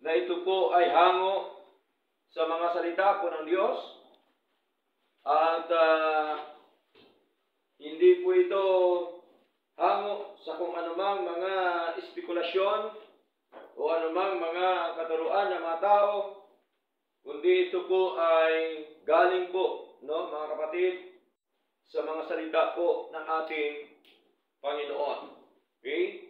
na ito po ay hango sa mga salita po ng Diyos at hindi po ito hango sa kung anumang mga espekulasyon o anumang mga katuruan ng mga tao, kundi ito po ay galing po, no, mga kapatid, sa mga salita po ng ating Panginoon. Okay?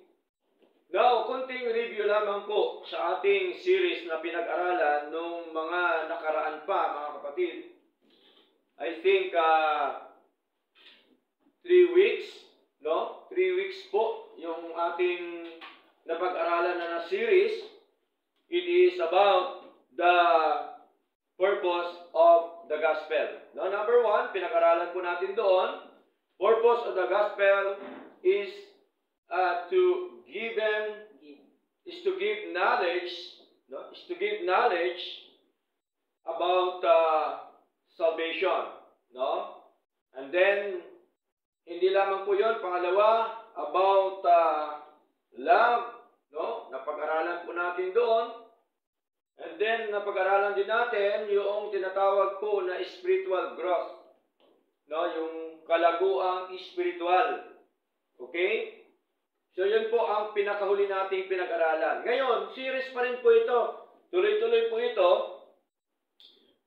Now, konting review lamang po sa ating series na pinag-aralan nung mga nakaraan pa, mga kapatid. I think 3 weeks, no? 3 weeks po yung ating napag-aralan na series. It is about the purpose of the gospel. No, number 1, pinag-aralan po natin doon. Purpose of the gospel is to give knowledge, no? Is to give knowledge about salvation, no? And then hindi lamang po 'yon, pangalawa, about love, no? Napag-aralan po natin doon. And then napag-aralan din natin yung tinatawag po na spiritual growth, no? Yung kalaguang spiritual. Okay? So, yun po ang pinakahuli nating pinag-aralan. Ngayon, series pa rin po ito. Tuloy-tuloy po ito.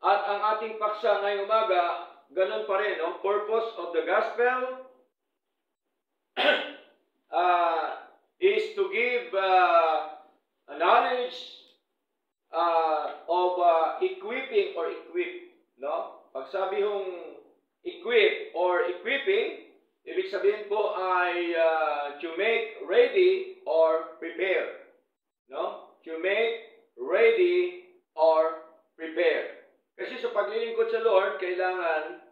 At ang ating paksa ngayong umaga, ganun pa rin, no? Purpose of the gospel is to give a knowledge of equipping or equip, no? Pag sabi hong equip or equipping, ibig sabihin po ay to make ready or prepare. No? To make ready or prepare. Kasi sa paglilingkod sa Lord, kailangan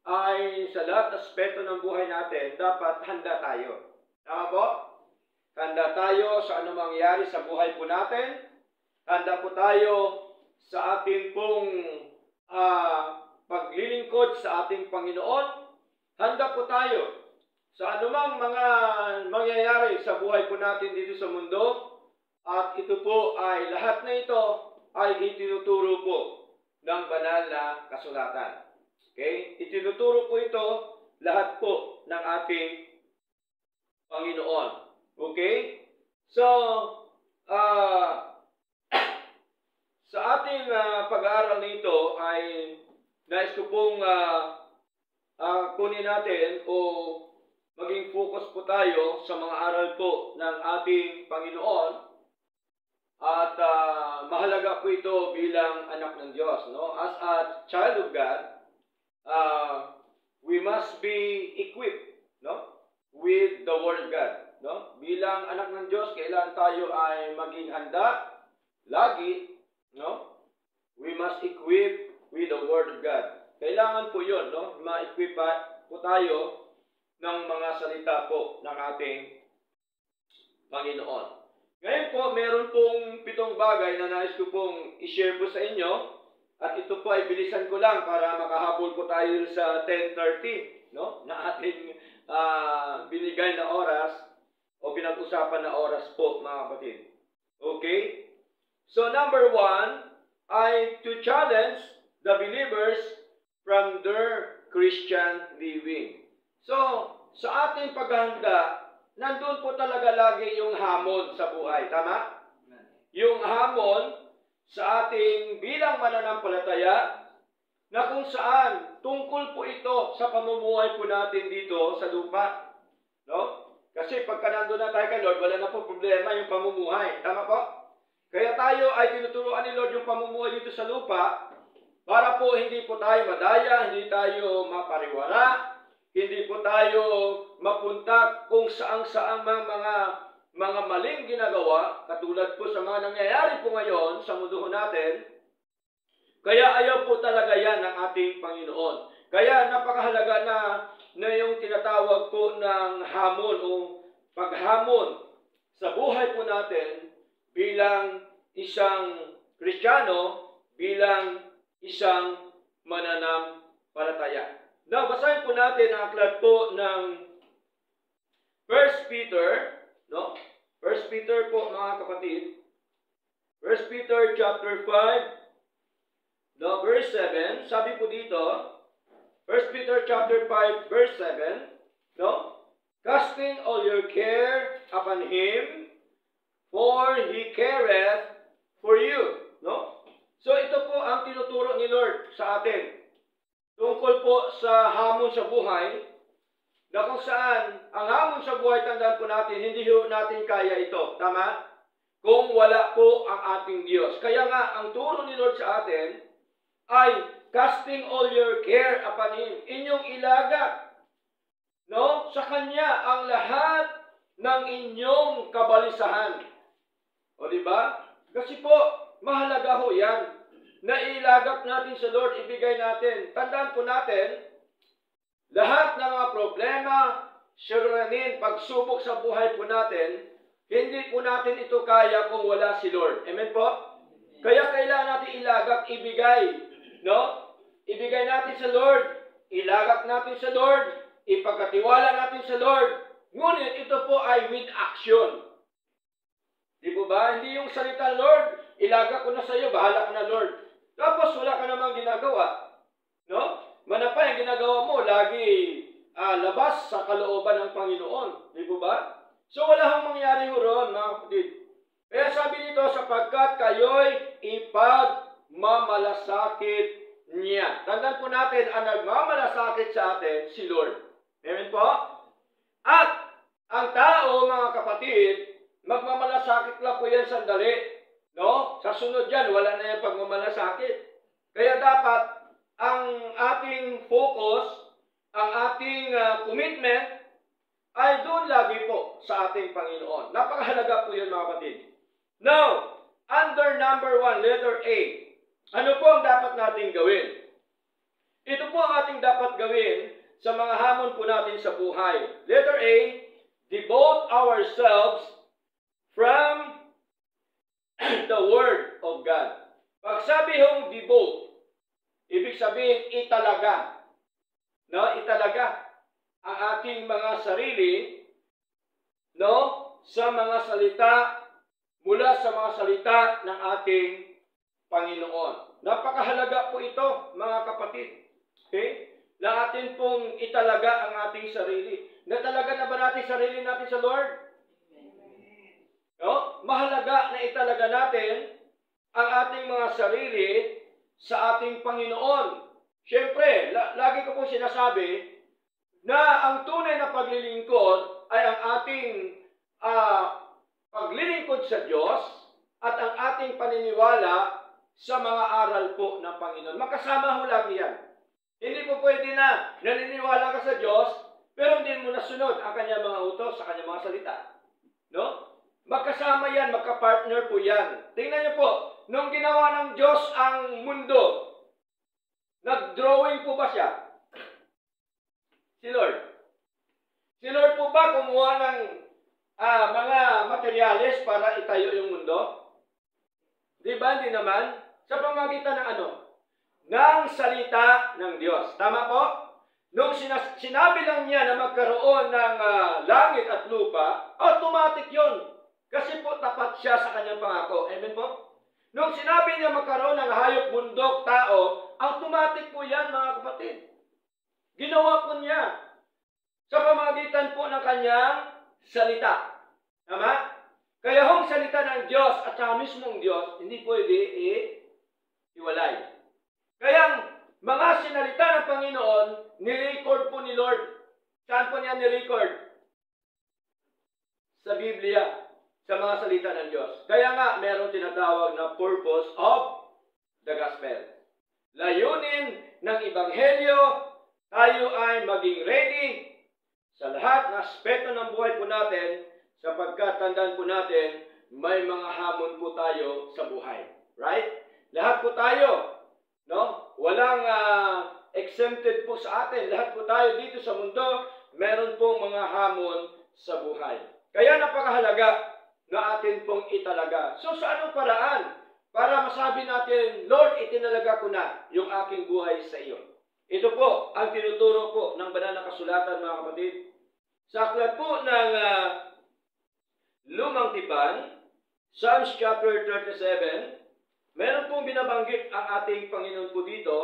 ay sa lahat ng aspeto ng buhay natin, dapat handa tayo. Tama po? Handa tayo sa anumang mangyari sa buhay po natin. Handa po tayo sa ating pong paglilingkod sa ating Panginoon. Handa po tayo sa anumang mga mangyayari sa buhay po natin dito sa mundo. At ito po ay lahat na ito ay itinuturo po ng banal na kasulatan. Okay? Itinuturo po ito lahat po ng ating Panginoon. Okay? So, sa ating pag-aaral nito ay nais ko pong kunin natin o maging focus po tayo sa mga aral po ng ating Panginoon at mahalaga po ito bilang anak ng Diyos, no? As a child of God, we must be equipped, no? With the Word of God, no? Bilang anak ng Diyos, kailangan tayo ay maging handa lagi, no? We must equip with the Word of God. Kailangan po yun, no? Ma-equip po tayo ng mga salita po ng ating Panginoon. Ngayon po, meron pong 7 bagay na nais ko pong i-share po sa inyo. At ito po ay bilisan ko lang para makahabol po tayo sa 10:30, no? Na ating binigay na oras o pinag-usapan na oras po, mga kapatid. Okay? So, number 1 ay to challenge the believers from their Christian living. So, sa ating paghahanda, nandun po talaga lagi yung hamon sa buhay. Tama? Yung hamon sa ating bilang mananampalataya na kung saan tungkol po ito sa pamumuhay po natin dito sa lupa. No? Kasi pagka nandun na tayo kay Lord, wala na po problema yung pamumuhay. Tama po? Kaya tayo ay tinuturuan ni Lord yung pamumuhay dito sa lupa para po hindi po tayo madaya, hindi tayo mapariwara, hindi po tayo mapunta kung saang-saang mga maling ginagawa, katulad po sa mga nangyayari po ngayon sa mundo natin. Kaya ayaw po talaga yan ng ating Panginoon. Kaya napakahalaga na yung tinatawag po ng hamon o paghamon sa buhay po natin bilang isang Kristiyano, bilang isang mananampalataya. Now, basahin po natin ang aklat po ng 1 Peter, no? 1 Peter po, mga kapatid. 1 Peter chapter 5, no, verse 7, sabi po dito, 1 Peter chapter 5, verse 7, no? Casting all your care upon Him, for He careth for you, no? So ito po ang tinuturo ni Lord sa atin. Tungkol po sa hamon sa buhay, na kung saan ang hamon sa buhay, tandaan po natin, hindi natin kaya ito. Tama? Kung wala po ang ating Diyos. Kaya nga, ang turo ni Lord sa atin ay casting all your care upon Him. Inyong ilagak, no, sa Kanya ang lahat ng inyong kabalisahan. O diba? Kasi po, mahalaga ho yan. Na ilagak natin sa Lord, ibigay natin. Tandaan po natin, lahat ng mga problema, siranin, pagsubok sa buhay po natin, hindi po natin ito kaya kung wala si Lord. Amen po? Kaya kailangan natin ilagak, ibigay. No? Ibigay natin sa Lord. Ilagak natin sa Lord. Ipagkatiwala natin sa Lord. Ngunit ito po ay with action. Di po ba? Hindi yung salita, Lord, ilagak ko na sa iyo, bahala ka na, Lord. Tapos wala ka namang ginagawa. No? Manapay, ang ginagawa mo, lagi labas sa kalooban ng Panginoon. Di po ba? So wala hang mangyari ho ron, mga kapatid. Kaya sabi nito, sapagkat kayo'y ipagmamalasakit niya. Tandaan po natin, ang nagmamalasakit sa atin, si Lord. Amen po? At ang tao, mga kapatid, magmamalasakit lang po yan sandali. No? Sa sunod yan, wala na yung pagmamalasakit. Kaya dapat, ang ating focus, ang ating commitment, ay doon lagi po sa ating Panginoon. Napakahalaga po yun, mga kapatid. Now, under number 1, letter A, ano po ang dapat natin gawin? Ito po ang ating dapat gawin sa mga hamon po natin sa buhay. Letter A, devote ourselves from the Word of God. Pag sabi hong devote, ibig sabihin italaga. No? Italaga ang ating mga sarili, no, sa mga salita, mula sa mga salita ng ating Panginoon. Napakahalaga po ito, mga kapatid. Okay? Na atin pong italaga ang ating sarili. Natalaga na ba natin sarili natin sa Lord? No? Mahalaga na italaga natin ang ating mga sarili sa ating Panginoon. Siyempre, lagi ko po sinasabi na ang tunay na paglilingkod ay ang ating paglilingkod sa Diyos at ang ating paniniwala sa mga aral po ng Panginoon. Magkasama ho lagi yan. Hindi po pwede na naniniwala ka sa Diyos pero hindi mo nasunod ang kanyang mga utos sa kanyang mga salita. No? Magkasama yan, magka-partner po yan. Tingnan niyo po, nung ginawa ng Diyos ang mundo, nag-drawing po ba siya? Si Lord. Si Lord po ba kumuha ng mga materyales para itayo yung mundo? Di ba? Hindi naman. Sa pamamagitan ng ano? Ng salita ng Diyos. Tama po? Nung sinabi lang niya na magkaroon ng langit at lupa, automatic yon. Kasi po tapat siya sa kanyang pangako. Amen po? Nung sinabi niya magkaroon ng hayop, bundok, tao, automatic po yan, mga kapatid. Ginawa po niya sa pamamagitan po ng kanyang salita. Tama? Kaya hong salita ng Diyos at sa mismong Diyos, hindi pwede iwalay. Kaya mga sinalita ng Panginoon, nirecord po ni Lord. Saan po niya nirecord? Sa Biblia, sa mga salita ng Diyos. Kaya nga, meron tinatawag na purpose of the gospel. Layunin ng Ebanghelyo, tayo ay maging ready sa lahat ng aspeto ng buhay po natin sapagkat tandaan po natin may mga hamon po tayo sa buhay. Right? Lahat po tayo, no? Walang exempted po sa atin. Lahat po tayo dito sa mundo, meron pong mga hamon sa buhay. Kaya napakahalaga na atin pong italaga. So sa anong paraan? Para masabi natin, Lord, itinalaga ko na yung aking buhay sa iyo. Ito po ang tinuturo po ng banal na kasulatan, mga kapatid. Sa aklat po ng Lumang Tipan, Psalms chapter 37, meron pong binabanggit ang ating Panginoon po dito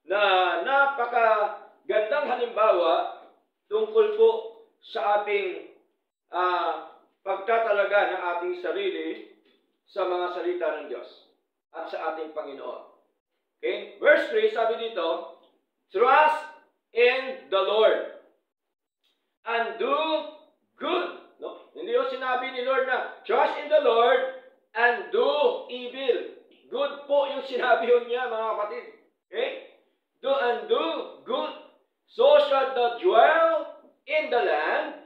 na napakagandang halimbawa tungkol po sa ating pagtatalaga ng ating sarili sa mga salita ng Diyos at sa ating Panginoon. Okay? Verse 3, sabi dito, trust in the Lord and do good. No? Hindi yung sinabi ni Lord na trust in the Lord and do evil. Good po yung sinabi yun niya, mga kapatid. Okay? Do and do good. So shalt thou dwell in the land,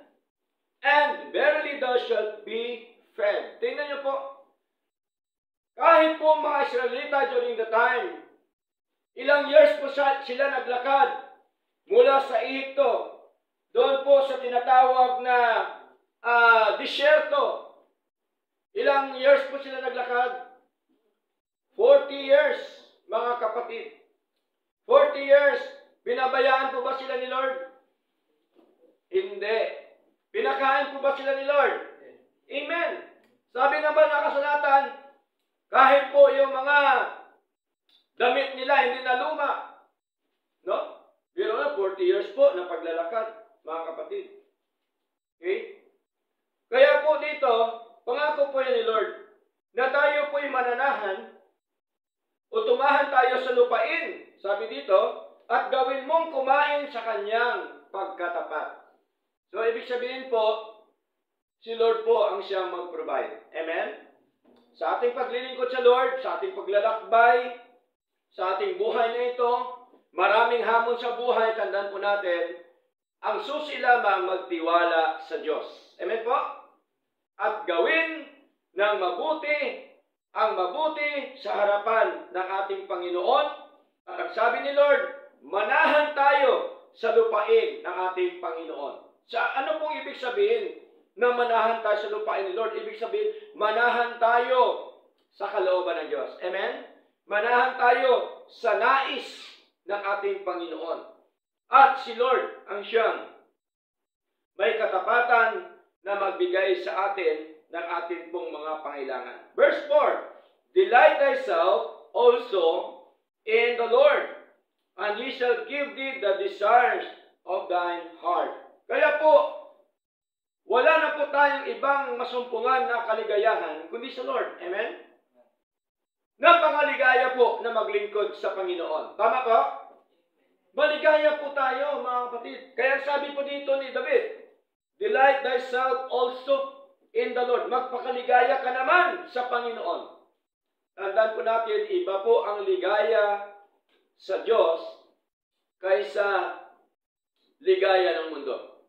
and verily thou shalt be fed. Tingnan niyo po. Kahit po mga Israelita during the time, ilang years po sila naglakad mula sa Ehipto, doon po sa tinatawag na disyerto. Ilang years po sila naglakad? 40 years, mga kapatid. 40 years, binabayaan po ba sila ni Lord? Hindi. Pinakain po ba sila ni Lord? Amen. Sabi naman ng kasulatan, kahit po yung mga damit nila hindi na luma. No? Biro na, 40 years po na paglalakad, mga kapatid. Okay? Kaya po dito, pangako po yan ni Lord, na tayo po'y mananahan o tumahan tayo sa lupain, sabi dito, at gawin mong kumain sa kanyang pagkatapat. So, ibig sabihin po, si Lord po ang siyang mag-provide. Amen? Sa ating paglilingkod sa Lord, sa ating paglalakbay, sa ating buhay na ito, maraming hamon sa buhay, tandaan po natin, ang susi lamang magtiwala sa Diyos. Amen po? At gawin ng mabuti, ang mabuti sa harapan ng ating Panginoon. At ang sabi ni Lord, manahan tayo sa lupain ng ating Panginoon. Sa ano pong ibig sabihin na manahan tayo sa lupain ni Lord? Ibig sabihin, manahan tayo sa kalooban ng Diyos. Amen? Manahan tayo sa nais ng ating Panginoon. At si Lord ang siyang may katapatan na magbigay sa atin ng ating pong mga pangailangan. Verse 4, delight thyself also in the Lord, and He shall give thee the desires of thine heart. Kaya po, wala na po tayong ibang masumpungan na kaligayahan kundi sa Lord. Amen? Napakaligaya po na maglingkod sa Panginoon. Tama po? Maligaya po tayo, mga kapatid. Kaya sabi po dito ni David, delight thyself also in the Lord. Magpakaligaya ka naman sa Panginoon. Tandaan po natin, iba po ang ligaya sa Diyos kaysa ligaya ng mundo.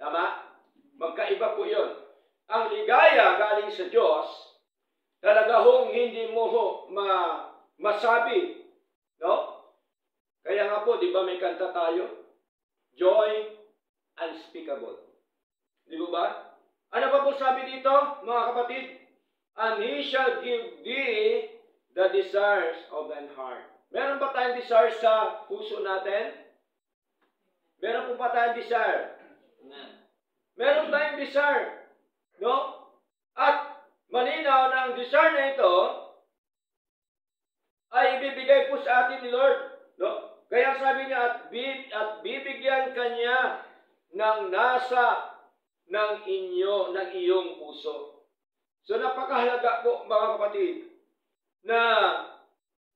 Tama? Magkaiba po yun. Ang ligaya galing sa Diyos, talaga hong hindi mo masabi. No? Kaya nga po, di ba may kanta tayo? Joy unspeakable. Di ba? Ano pa po sabi dito, mga kapatid? And He shall give thee the desires of thine heart. Meron ba tayong desire sa puso natin? Meron po ba tayong desire? Meron tayong desire. No? At malinaw na ang desire na ito ay ibibigay po sa atin ni Lord. No? Kaya sabi niya, at bibigyan kanya ng nasa ng iyong puso. So napakahalaga po, mga kapatid, na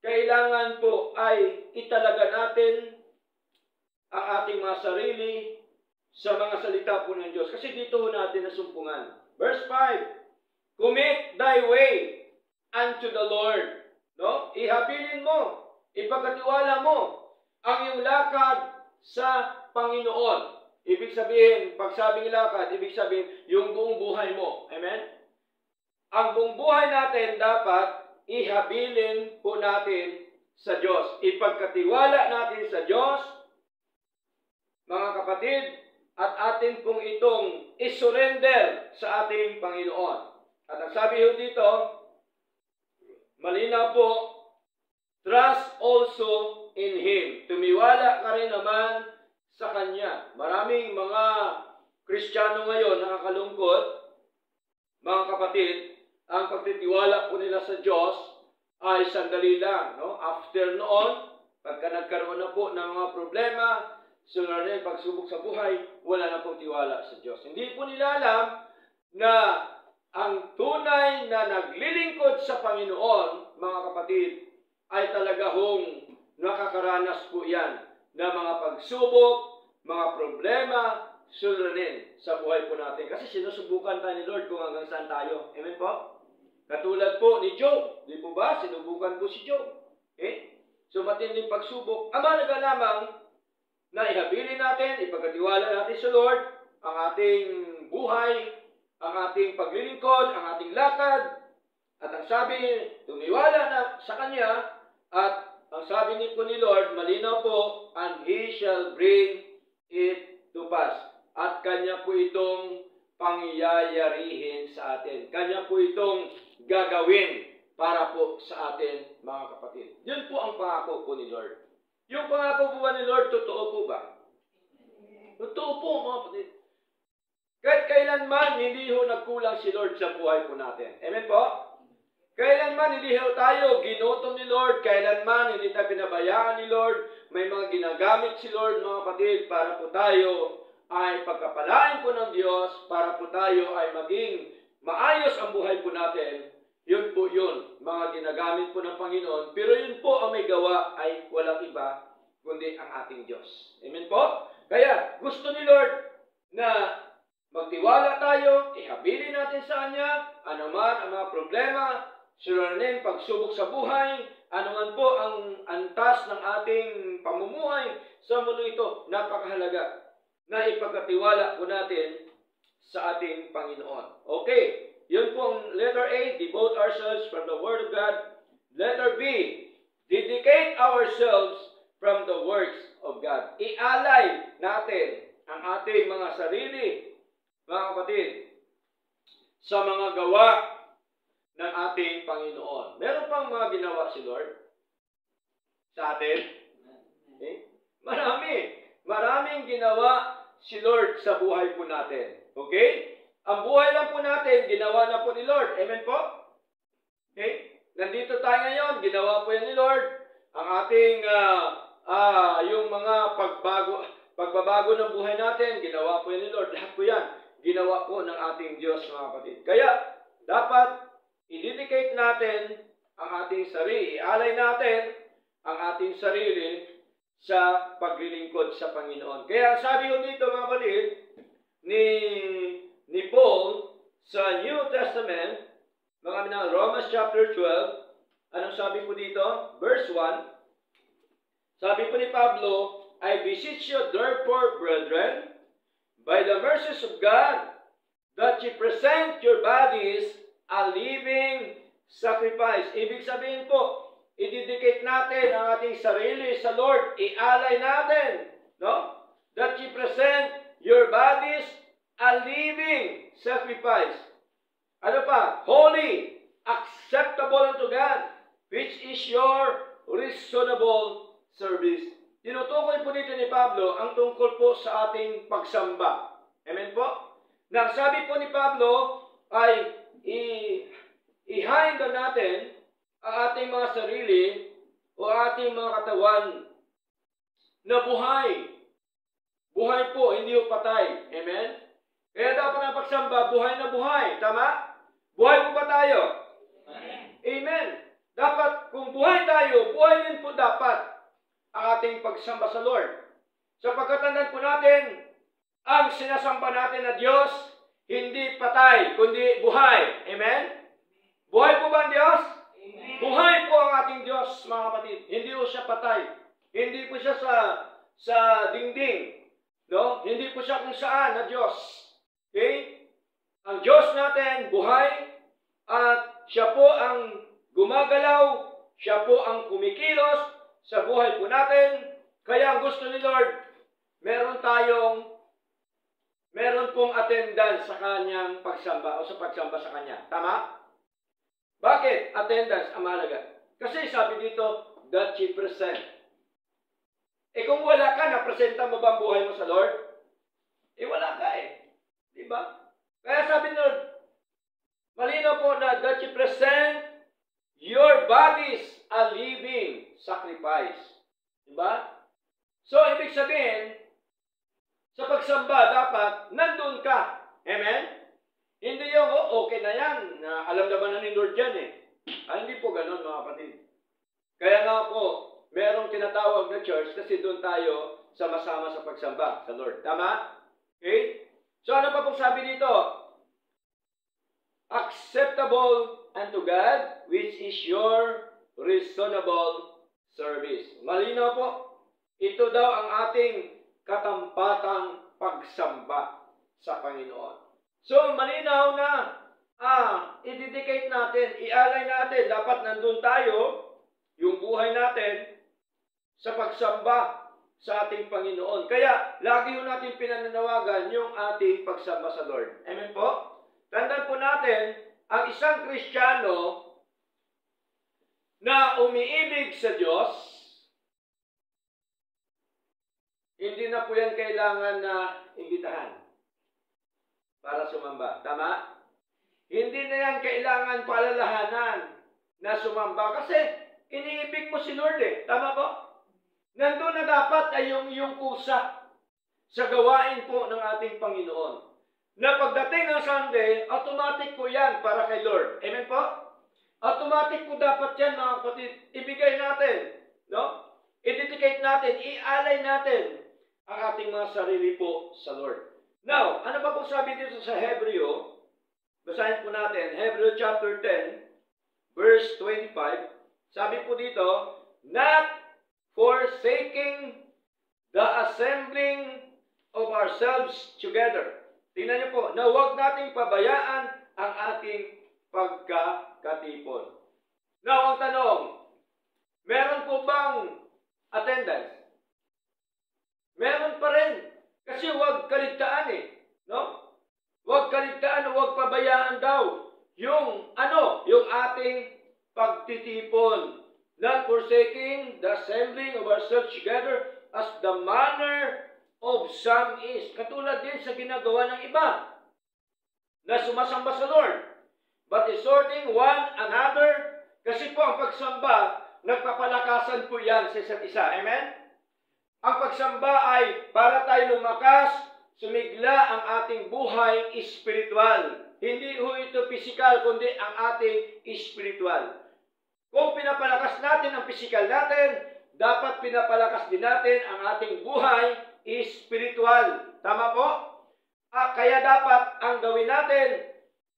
kailangan po ay italaga natin ang ating mga sarili sa mga salita po ng Diyos. Kasi dito ho natin nasumpungan. Verse 5, commit thy way unto the Lord. No? Ihabilin mo, ipagkatiwala mo ang iyong lakad sa Panginoon. Ibig sabihin, pag sabing lakad, ibig sabihin yung buong buhay mo. Amen? Ang buong buhay natin dapat ihabilin po natin sa Diyos. Ipagkatiwala natin sa Diyos, mga kapatid, at atin pong itong isurrender sa ating Panginoon. At ang sabi ho dito, malinaw po, trust also in Him. Tumiwala ka rin naman sa Kanya. Maraming mga Kristiyano ngayon nakakalungkot, mga kapatid, ang pagtitiwala po nila sa Diyos ay sandali lang. No? After noon, pagka nagkaroon na po ng mga problema, sunod rin pagsubok sa buhay, wala na pong tiwala sa Diyos. Hindi po nila alam na ang tunay na naglilingkod sa Panginoon, mga kapatid, ay talaga hong nakakaranas po yan na mga pagsubok, mga problema, suliranin sa buhay po natin. Kasi sinusubukan tayo ni Lord kung hanggang saan tayo. Amen po? Katulad po ni Job. Di po ba? Sinubukan po si Job. Okay? So matinding pagsubok. Ang mahalaga lamang na ihabilin natin, ipagkatiwala natin sa Lord, ang ating buhay, ang ating paglilingkod, ang ating lakad, at ang sabi, tumiwala na sa Kanya, at ang sabi ni po ni Lord, malinaw po, and He shall bring it to pass. At Kanya po itong pangyayarihin sa atin. Kanya po itong gagawin para po sa atin, mga kapatid. Yun po ang pangako po ni Lord. Yung pangako po ba ni Lord, totoo po ba? Totoo po, mga kapatid. Kahit kailanman, hindi ho nagkulang si Lord sa buhay po natin. Amen po? Kailanman, hindi ho tayo ginutom ni Lord. Kailanman, hindi tayo pinabayaan ni Lord. May mga ginagamit si Lord, mga kapatid, para po tayo ay pagkapalain po ng Diyos, para po tayo ay maging maayos ang buhay po natin. Yun po yun, mga ginagamit po ng Panginoon. Pero yun po ang may gawa ay walang iba, kundi ang ating Diyos. Amen po? Kaya, gusto ni Lord na magtiwala tayo, ihabilin natin sa Kanya, anuman ang mga problema, suliranin, pagsubok sa buhay, anuman po ang antas ng ating pamumuhay sa mundo ito, napakahalaga na ipagkatiwala po natin sa ating Panginoon. Okay, yun po ang letter A, devote ourselves from the Word of God. Letter B, dedicate ourselves from the works of God. Ialay natin ang ating mga sarili, mga kapatid, sa mga gawa ng ating Panginoon. Meron pang mga ginawa si Lord sa atin. Okay? Maraming ginawa si Lord sa buhay po natin. Okay? Ang buhay lang po natin, ginawa na po ni Lord. Amen po? Okay? Nandito tayo ngayon, ginawa po yan ni Lord. Ang ating, yung mga pagbabago ng buhay natin, ginawa po yan ni Lord. Lahat po yan, ginawa po ng ating Diyos, mga kapatid. Kaya, dapat i-dedicate natin ang ating sarili, ialay natin ang ating sarili sa paglilingkod sa Panginoon. Kaya sabi ko dito, mga kapatid, ni Paul sa New Testament, mga minang Romans chapter 12, anong sabi po dito? Verse 1, sabi po ni Pablo, I beseech you therefore, brethren, by the mercies of God, that ye present your bodies a living sacrifice. Ibig sabihin po, i-dedicate natin ang ating sarili sa Lord. Ialay natin, no? That you present your bodies a living sacrifice. Ano pa? Holy, acceptable unto God, which is your reasonable service. Tinutukoy po dito ni Pablo ang tungkol po sa ating pagsamba. Amen po? Na sabi po ni Pablo ay i-handa natin ang ating mga sarili o ating mga katawan na buhay. Buhay po, hindi po patay. Amen? Kaya dapat ang pagsamba, buhay na buhay. Tama? Buhay po ba tayo? Amen. Dapat, kung buhay tayo, buhay din po dapat ang ating pagsamba sa Lord. Sapagkat tandaan po natin, ang sinasamba natin na Diyos, hindi patay, kundi buhay. Amen? Buhay po ba ang Diyos? Amen. Buhay po ang ating Diyos, mga kapatid. Hindi po siya patay. Hindi po siya sa dingding. No? Hindi po siya kung saan na Diyos. Okay? Ang Diyos natin, buhay, at siya po ang gumagalaw, siya po ang kumikilos sa buhay po natin. Kaya ang gusto ni Lord, meron pong attendance sa kanyang pagsamba o sa pagsamba sa kanya. Tama? Bakit? Attendance ang mahalaga. Kasi sabi dito, that ye present. Kung wala ka, napresenta mo ba ang buhay mo sa Lord? Wala ka . Diba? Kaya sabi ni Lord, Malinaw po na that you present your bodies a living sacrifice. Diba? So, ibig sabihin, sa pagsamba, dapat nandun ka. Amen? Hindi yung, okay na yan. Alam naman na ni Lord yan eh. Hindi po ganun, mga kapatid. Kaya nga po, merong tinatawag na church kasi doon tayo sama-sama sa pagsamba sa Lord. Tama? Okay? So, ano pa pong sabi dito? Acceptable unto God, which is your reasonable service. Malinaw po, ito daw ang ating katampatang pagsamba sa Panginoon. So, malinaw na, i-dedicate natin, ialay natin, dapat nandun tayo, yung buhay natin, sa pagsamba sa ating Panginoon. Kaya, lagi ho natin pinananawagan yung ating pagsamba sa Lord. Amen po? Tandaan po natin, ang isang Kristiyano na umiibig sa Diyos, hindi na po yan kailangan na imbitahan para sumamba. Tama? Hindi na yan kailangan palalahanan na sumamba. Kasi iniibig mo si Lord eh. Tama po? Nandun na dapat ay yung kusa sa gawain po ng ating Panginoon. Na pagdating ng Sunday, automatic po yan para kay Lord. Amen po? Automatic po dapat yan, mga kapatid. Ibigay natin. No? I-dedicate natin. I-alay natin ang ating mga sarili po sa Lord. Now, ano pa po sabi dito sa Hebreo? Basahin po natin. Hebreo chapter 10, verse 25. Sabi po dito, not forsaking the assembling of ourselves together. Tingnan niyo po, na huwag nating pabayaan ang ating pagkakatipon. Now, ang tanong, meron po bang attendance? Meron pa rin. Kasi huwag kaligtaan eh. No? Huwag kaligtaan, huwag pabayaan daw. Yung ating pagtitipon. Not forsaking the assembling of ourselves together as the manner of some is. Katulad din sa ginagawa ng iba na sumasamba sa Lord. But exhorting one another, kasi po ang pagsamba, nagpapalakasan po yan sa isa't isa. Amen? Ang pagsamba ay para tayo lumakas, sumigla ang ating buhay espiritual. Hindi ho ito pisikal, kundi ang ating espiritual. Kung pinapalakas natin ang pisikal natin, dapat pinapalakas din natin ang ating buhay espiritual. Tama po? Kaya dapat ang gawin natin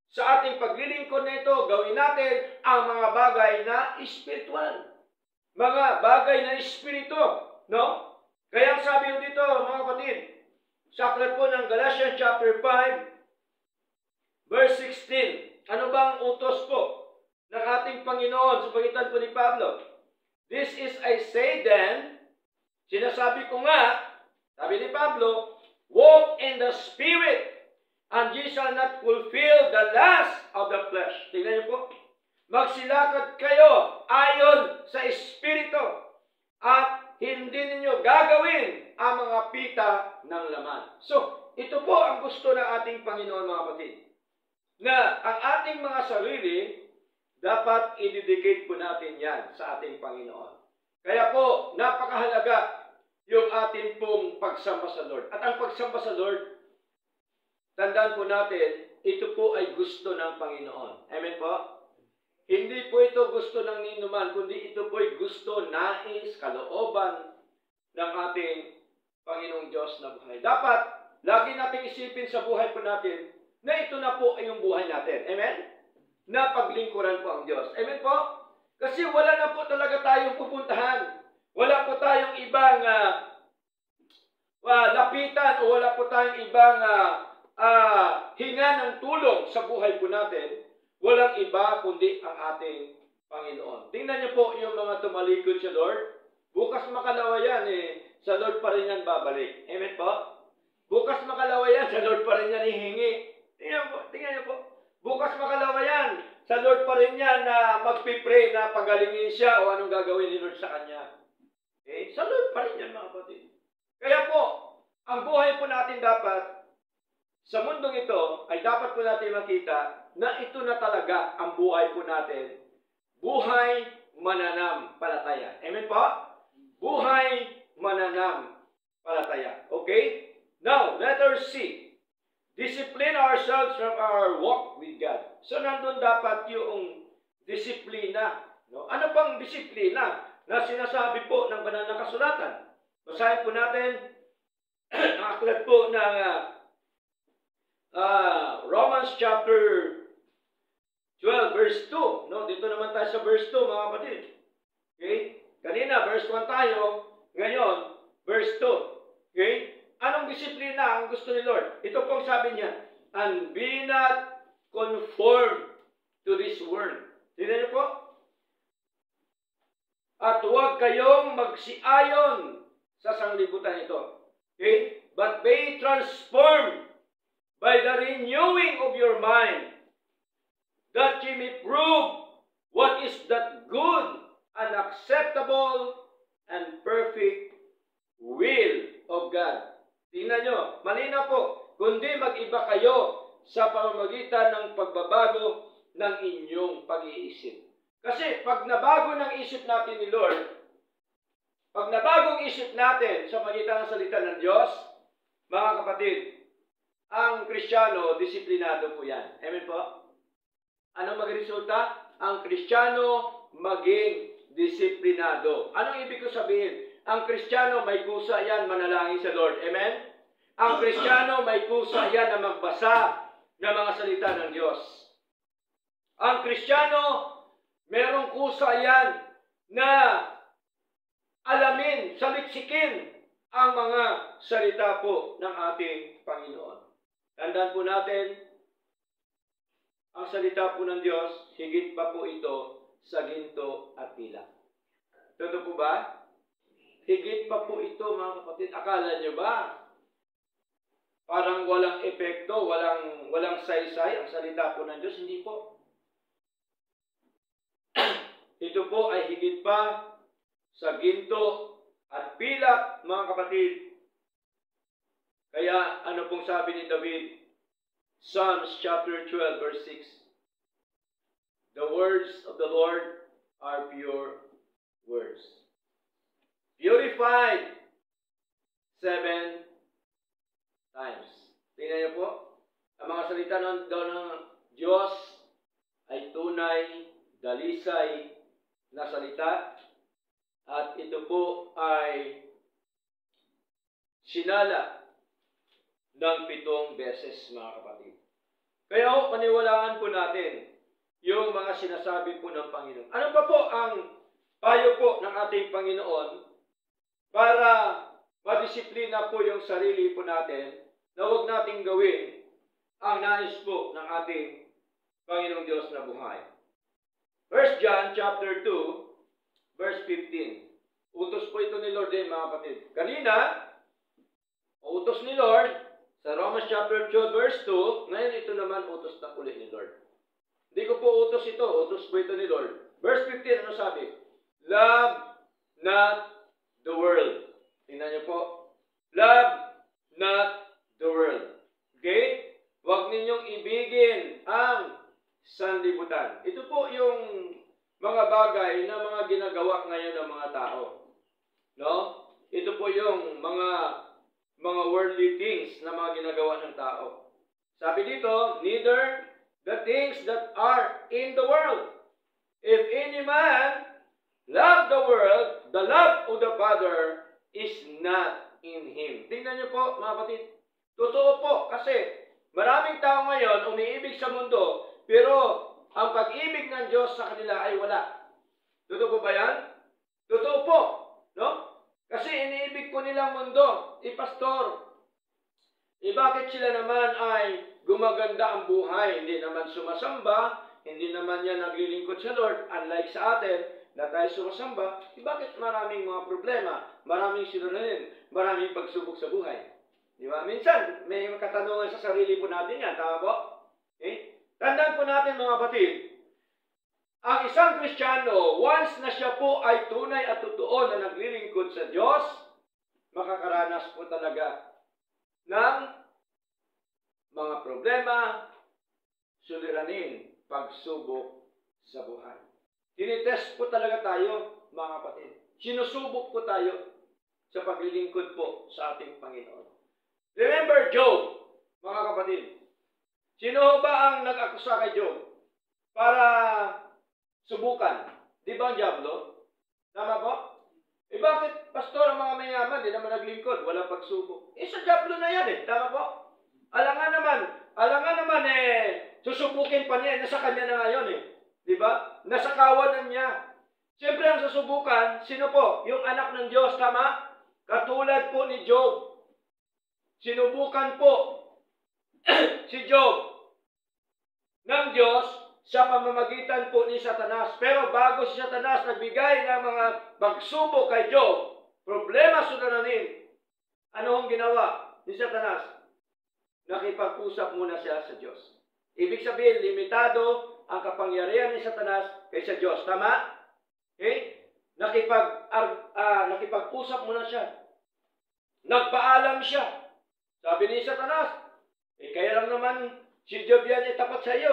sa ating paglilingkod nito, gawin natin ang mga bagay na espiritual. Mga bagay na espiritu. No? Kaya ang sabi ko dito, mga kapatid, sa aklat po ng Galatians chapter 5, verse 16. Ano bang utos po ng ating Panginoon sa pagitan po ni Pablo? This is I say then, sinasabi ko nga, sabi ni Pablo, walk in the Spirit, and ye shall not fulfill the lust of the flesh. Tingnan niyo po. Magsilakad kayo ayon sa Espiritu, at hindi ninyo gagawin ang mga pita ng laman. So, ito po ang gusto ng ating Panginoon, mga kapatid. Na ang ating mga sarili, dapat i-dedicate po natin yan sa ating Panginoon. Kaya po, napakahalaga yung ating pong pagsamba sa Lord. At ang pagsamba sa Lord, tandaan po natin, ito po ay gusto ng Panginoon. Amen po? Hindi po ito gusto ng ninuman, kundi ito po ay gusto, nais, kalooban ng ating Panginoong Diyos na buhay. Dapat, lagi nating isipin sa buhay po natin na ito na po ay yung buhay natin. Amen? Na paglingkuran po ang Diyos. Amen po? Kasi wala na po talaga tayong pupuntahan. Wala po tayong ibang lapitan o wala po tayong ibang hinga ng tulong sa buhay po natin. Walang iba kundi ang ating Panginoon. Tingnan niyo po yung mga tumalikod sa Lord. Bukas makalawa yan sa Lord pa rin yan babalik. Amen po? Bukas makalawa yan, sa Lord pa rin yan hihingi. Tingnan niyo po. Bukas makalawa yan, sa Lord pa rin yan na magpipray na pagalingin siya o anong gagawin ni Lord sa kanya. Okay? Sa Lord pa rin yan, mga kapatid. Kaya po, ang buhay po natin dapat, sa mundong ito, ay dapat po natin makita na ito na talaga ang buhay po natin. Buhay mananampalataya. Amen po? Buhay mananampalataya. Okay? Now, letter C. Discipline ourselves from our walk with God. So, nandun dapat yung disiplina. No? Ano pang disiplina na sinasabi po ng banal na kasulatan? Basahin po natin ang aklat po ng Romans chapter 12, verse 2. No? Dito naman tayo sa verse 2, mga kapatid. Okay? Kanina, verse 1 tayo. Ngayon, verse 2. Okay? Anong disiplina ang gusto ni Lord? Ito pong sabi niya, and be not conformed to this world. Tignan niyo po. At huwag kayong magsiayon sa sanglibutan ito. Okay? But be transformed by the renewing of your mind, that ye may prove what is that good and acceptable and perfect will of God. Tingnan nyo, malinaw po, kundi mag-iba kayo sa pamamagitan ng pagbabago ng inyong pag-iisip. Kasi pag nabago ng isip natin ni Lord, pag nabagong isip natin sa pagitan ng salita ng Diyos, mga kapatid, ang Kristiyano, disiplinado po yan. Amen po? Ano magresulta? Ang Kristiyano maging disiplinado. Anong ibig ko sabihin? Ang Kristiyano may kusa yan manalangin sa Lord. Amen? Ang Kristiyano may kusa yan na magbasa ng mga salita ng Diyos. Ang Kristiyano merong kusa yan na alamin, saliksikin ang mga salita po ng ating Panginoon. Tandaan po natin, ang salita po ng Diyos, higit pa po ito sa ginto at pilak. Totoo po ba? Higit pa po ito, mga kapatid. Akala nyo ba? Parang walang epekto, walang saysay ang salita po ng Diyos. Hindi po. Ito po ay higit pa sa ginto at pilak, mga kapatid. Kaya ano pong sabi ni David? Psalms chapter 12, verse 6. The words of the Lord are pure words, purified 7 times. Tingnan niyo po, ang mga salita ng Diyos ay tunay, dalisay na salita, at ito po ay sinala ng 7 beses, mga kapatid. Kaya paniwalaan po natin yung mga sinasabi po ng Panginoon. Ano pa po ang payo po ng ating Panginoon para madisiplina po yung sarili po natin na huwag nating gawin ang nais po ng ating Panginoong Diyos na buhay? 1 John chapter 2, verse 15. Utos po ito ni Lord din, mga kapatid. Kanina, utos ni Lord sa Romans chapter 2, verse 2. Ngayon ito naman utos na ulit ni Lord. Hindi ko po utos ito. Utos po ito ni Lord. Verse 15, ano sabi? Love not the world. Tingnan niyo po. Love not the world. Okay? Huwag ninyong ibigin ang sanlibutan. Ito po yung mga bagay na mga ginagawa ngayon ng mga tao. No? Ito po yung mga worldly things na mga ginagawa ng tao. Sabi dito, neither the things that are in the world. If any man love the world, the love of the Father is not in him. Tingnan niyo po, mga kapatid. Totoo po, kasi maraming tao ngayon umiibig sa mundo, pero ang pag-ibig ng Diyos sa kanila ay wala. Totoo po ba yan? Totoo po. No? Kasi iniibig po nilang mundo. Pastor, bakit sila naman ay gumaganda ang buhay? Hindi naman sumasamba, hindi naman yan naglilingkod sa Lord, unlike sa atin, na tayo sumasamba. Bakit maraming mga problema, maraming sinunalin, maraming pagsubok sa buhay? Di ba? Minsan, may katanungan sa sarili po natin yan. Tama po? Okay? Tandaan po natin, mga kapatid, ang isang Kristiyano, once na siya po ay tunay at totoo na naglilingkod sa Diyos, makakaranas po talaga ng mga problema, suliranin pagsubok sa buhay. Tinitest po talaga tayo, mga kapatid. Sinusubok po tayo sa paglilingkod po sa ating Panginoon. Remember Job, mga kapatid. Sino ba ang nag-akusa kay Job para subukan? Di ba ang diablo? Tama po? Eh bakit, pastor, ang mga mayaman, di naman naglingkod, walang pagsubok? Eh sa diablo na yan tama po? Alangan naman susubukin pa niya, nasa kanya na ngayon Di ba? Nasa kawanan niya. Siyempre ang susubukan, sino po? Yung anak ng Diyos, tama? Katulad po ni Job. Sinubukan po si Job ng Diyos sa pamamagitan po ni Satanas. Pero bago si Satanas nagbigay ng mga pagsubok kay Job, problema suliranin, ano ang ginawa ni Satanas? Nakipag-usap muna siya sa Diyos. Ibig sabihin, limitado ang kapangyarihan ni Satanas kaysa Diyos. Tama? Okay? Nakipag-usap muna siya. Nagpaalam siya. Sabi ni Satanas, kaya lang naman si Job yan tapat sa iyo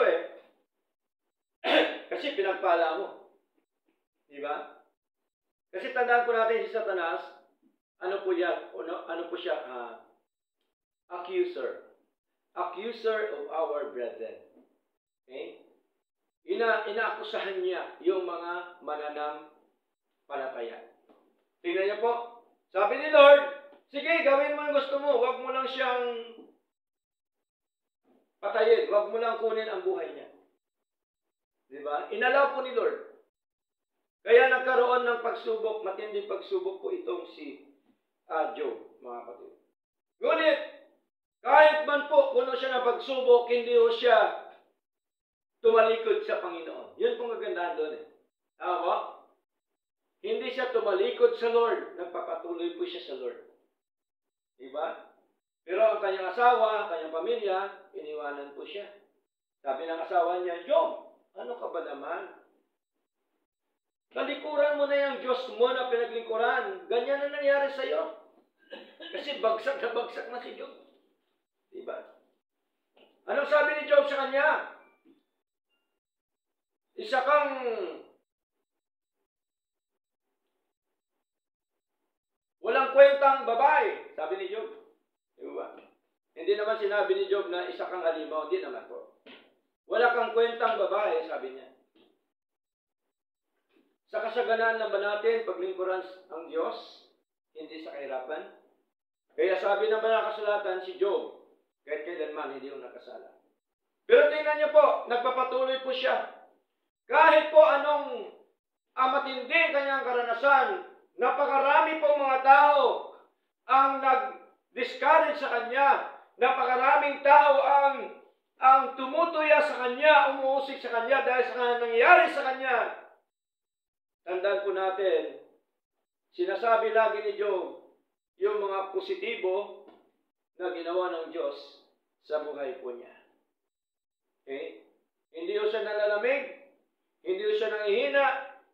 Kasi pinagpala mo. Di ba? Kasi tandaan po natin si Satanas, ano po siya? Accuser. Accuser of our brethren. Okay? Inaakusahan niya yung mga mananampalataya. Tingnan niyo po. Sabi ni Lord, sige, gawin mo ang gusto mo. Huwag mo lang siyang patayin. Huwag mo lang kunin ang buhay niya. Diba? Inalaw po ni Lord. Kaya nagkaroon ng pagsubok, matinding pagsubok po itong si Job, mga kapatid. Ngunit, kahit man po kung siya na pagsubok, hindi ho siya tumalikod sa Panginoon. Yun pong kagandahan doon Tama po? Hindi siya tumalikod sa Lord. Nagpapatuloy po siya sa Lord. Diba? Pero ang kanyang asawa, ang kanyang pamilya, iniwanan po siya. Sabi ng asawa niya, Job, ano ka ba naman? Talikuran mo na yung Diyos mo na pinaglingkuran. Ganyan na nangyari sa iyo. Kasi bagsak na si Job. Diba? Anong sabi ni Job sa kanya? Isa kang walang kwentang babae, sabi ni Job. Diba? Hindi naman sinabi ni Job na isa kang halimaw. Hindi naman po. Wala kang kwentang babae, sabi niya. Sa kasaganaan lang ba natin paglingkuran ang Diyos? Hindi sa kahirapan? Kaya sabi ng banal na kasulatan si Job, kahit kailanman hindi yung nakasala. Pero tingnan niyo po, nagpapatuloy po siya. Kahit po anong matindi kanyang karanasan, napakarami po mga tao ang nag-discourage sa kanya. Napakaraming tao ang tumutuya sa kanya, umuusik sa kanya dahil sa nangyayari sa kanya. Tandaan po natin, sinasabi lagi ni Job, yung mga positibo na ginawa ng Diyos sa buhay po niya. Okay? Hindi ho siya nalalamig, hindi ho siya nanghihina,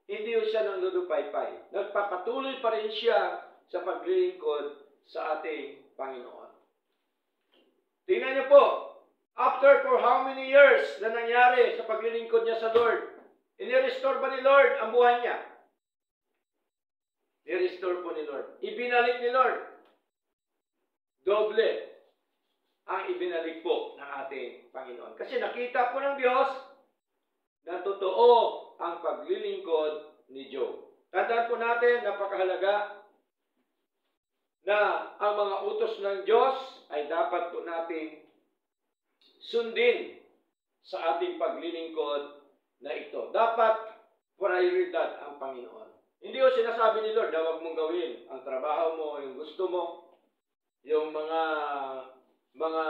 hindi ho siya nanglulupaypay. Nagpapatuloy pa rin siya sa paglilingkod sa ating Panginoon. Tingnan niyo po, after for how many years na nangyari sa paglilingkod niya sa Lord, inirestore ba ni Lord ang buhay niya? I-restore po ni Lord. Ibinalik ni Lord. Doble ang ibinalik po ng ating Panginoon. Kasi nakita po ng Diyos na totoo ang paglilingkod ni Job. Tandaan po natin, napakahalaga na ang mga utos ng Diyos ay dapat po nating sundin sa ating paglilingkod na ito. Dapat prioridad ang Panginoon. Hindi ko sinasabi ni Lord na huwag mong gawin ang trabaho mo, yung gusto mo, yung mga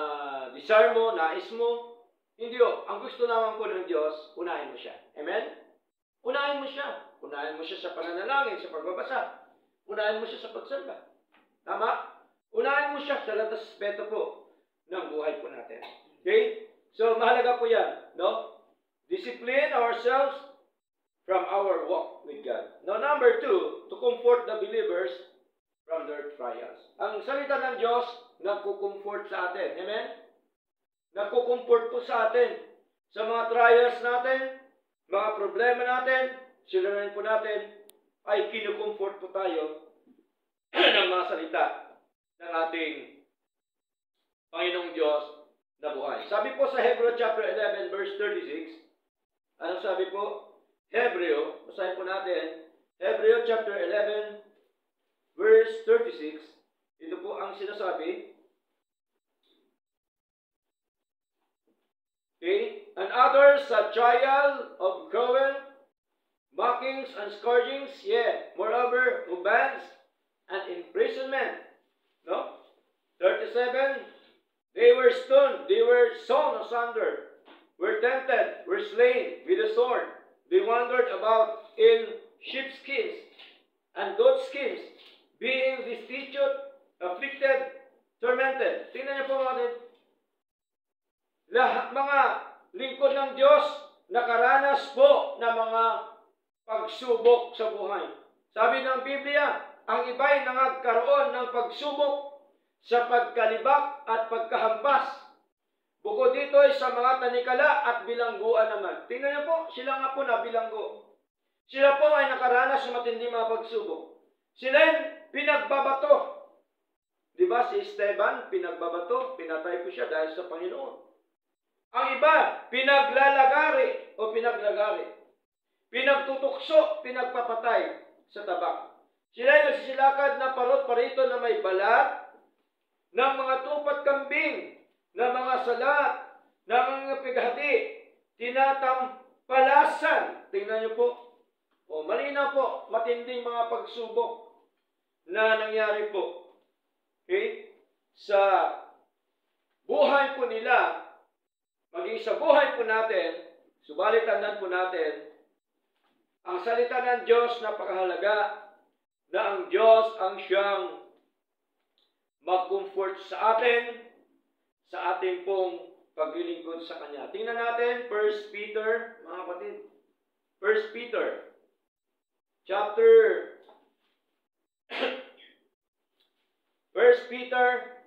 desire mo, nais mo. Hindi o. Ang gusto naman po ng Diyos, unahin mo siya. Amen? Unahin mo siya. Unahin mo siya sa pananalangin, sa pagbabasa. Unahin mo siya sa pagsamba. Tama? Unahin mo siya sa latas-respeto po ng buhay po natin. Okay? So, mahalaga po yan. No? Discipline ourselves from our walk with God. Now, number 2, to comfort the believers from their trials. Ang salita ng Diyos, nagkukomfort sa atin. Amen? Nagkukomfort po sa atin. sa mga trials natin, mga problema natin, suliranin po natin, ay kinukomfort po tayo ng mga salita ng ating Panginoong Diyos na buhay. Sabi po sa Hebreo chapter 11 verse 36, ano sabi po? Hebreo, basahin po natin, Hebreo chapter 11 verse 36, ito po ang sinasabi. Okay? And others a trial of cruel, mockings and scourgings, yea, moreover, who bands and imprisonment. No? 37, they were stoned, they were sawn asunder, were tempted, were slain with the sword. They wandered about in sheepskins and goatskins, being destitute, afflicted, tormented. Tingnan niyo po natin. Lahat mga lingkod ng Diyos nakaranas po ng mga pagsubok sa buhay. Sabi ng Biblia, ang iba'y nangagkaroon ng pagsubok sa pagkalibak at pagkahampas. Bukod dito ay sa mga tanikala at bilangguan naman. Tingnan niyo po, sila nga po na bilanggo. Sila po ay nakaranas ng matinding mga pagsubok. Sila'y pinagbabato. Diba si Esteban, pinagbabato, pinatay po siya dahil sa Panginoon. Ang iba, pinaglalagari o pinaglagari. Pinagtutukso, pinagpapatay sa tabak. Sila ay nagsisilakad na parot-parito na may balat ng mga tupat kambing, ng mga salat, ng mga pighati, tinatampalasan. Tingnan niyo po. O, malinaw po, matinding mga pagsubok na nangyari po. Okay? Sa buhay po nila, maging sa buhay po natin, subalit tandaan po natin, ang salita ng Diyos napakahalaga na ang Diyos ang siyang mag-comfort sa atin, sa ating pong paglilingkod sa Kanya. Tingnan natin, 1 Peter, mga kapatid. 1 Peter, chapter 1 Peter,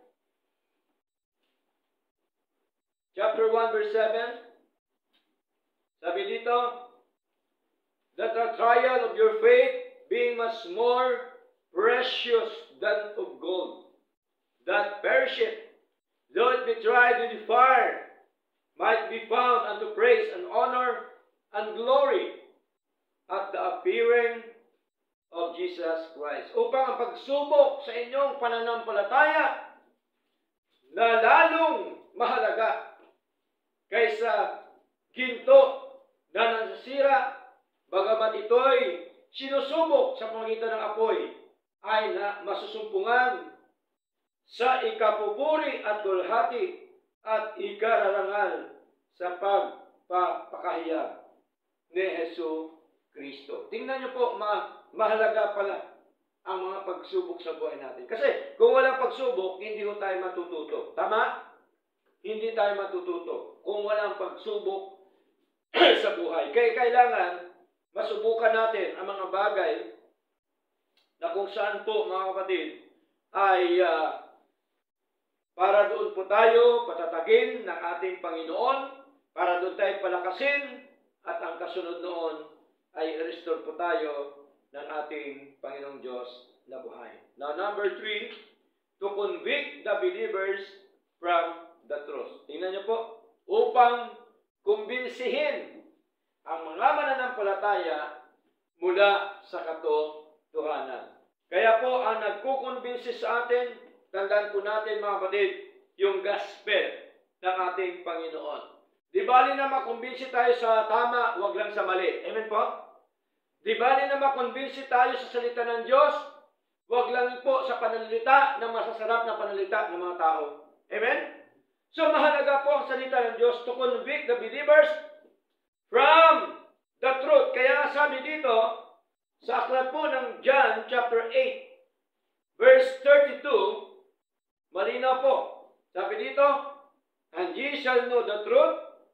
chapter 1, verse 7. Sabi dito, that the trial of your faith, being much more precious than of gold, that perisheth, though it be tried with the fire, might be found unto praise and honor and glory at the appearing of Jesus Christ. Upang ang pagsubok sa inyong pananampalataya na lalong mahalaga kaysa ginto na nasasira, bagamat ito'y sinusubok sa pamagitan ng apoy, ay na masusumpungan sa ikapupuri at dulhati at ikararangal sa pagpapakahiyag ni Hesus Kristo. Tingnan niyo po, mahalaga pala ang mga pagsubok sa buhay natin. Kasi kung walang pagsubok, hindi ho tayo matututo. Tama? Hindi tayo matututo kung walang pagsubok sa buhay. Kaya kailangan masubukan natin ang mga bagay na kung saan po, mga kapatid, ay para doon po tayo patatagin ng ating Panginoon, para doon tayo palakasin, at ang kasunod noon ay restore po tayo ng ating Panginoong Diyos na buhay. Now, number 3, to convict the believers from the truth. Tingnan niyo po, upang kumbinsihin ang mga mananampalataya mula sa katotohanan. Kaya po, ang nagkukumbinsi sa atin, tandaan po natin mga kapatid, yung gospel ng ating Panginoon. Di bali na makumbinsi tayo sa tama, wag lang sa mali. Amen po? Di bali na makumbinsi tayo sa salita ng Diyos, wag lang po sa pananalita ng masasarap na pananalita ng mga tao. Amen? So mahalaga po ang salita ng Diyos to convict the believers from the truth. Kaya sabi dito, sa aklat po ng John chapter 8, verse 32, malinaw po. Sabi dito, and ye shall know the truth,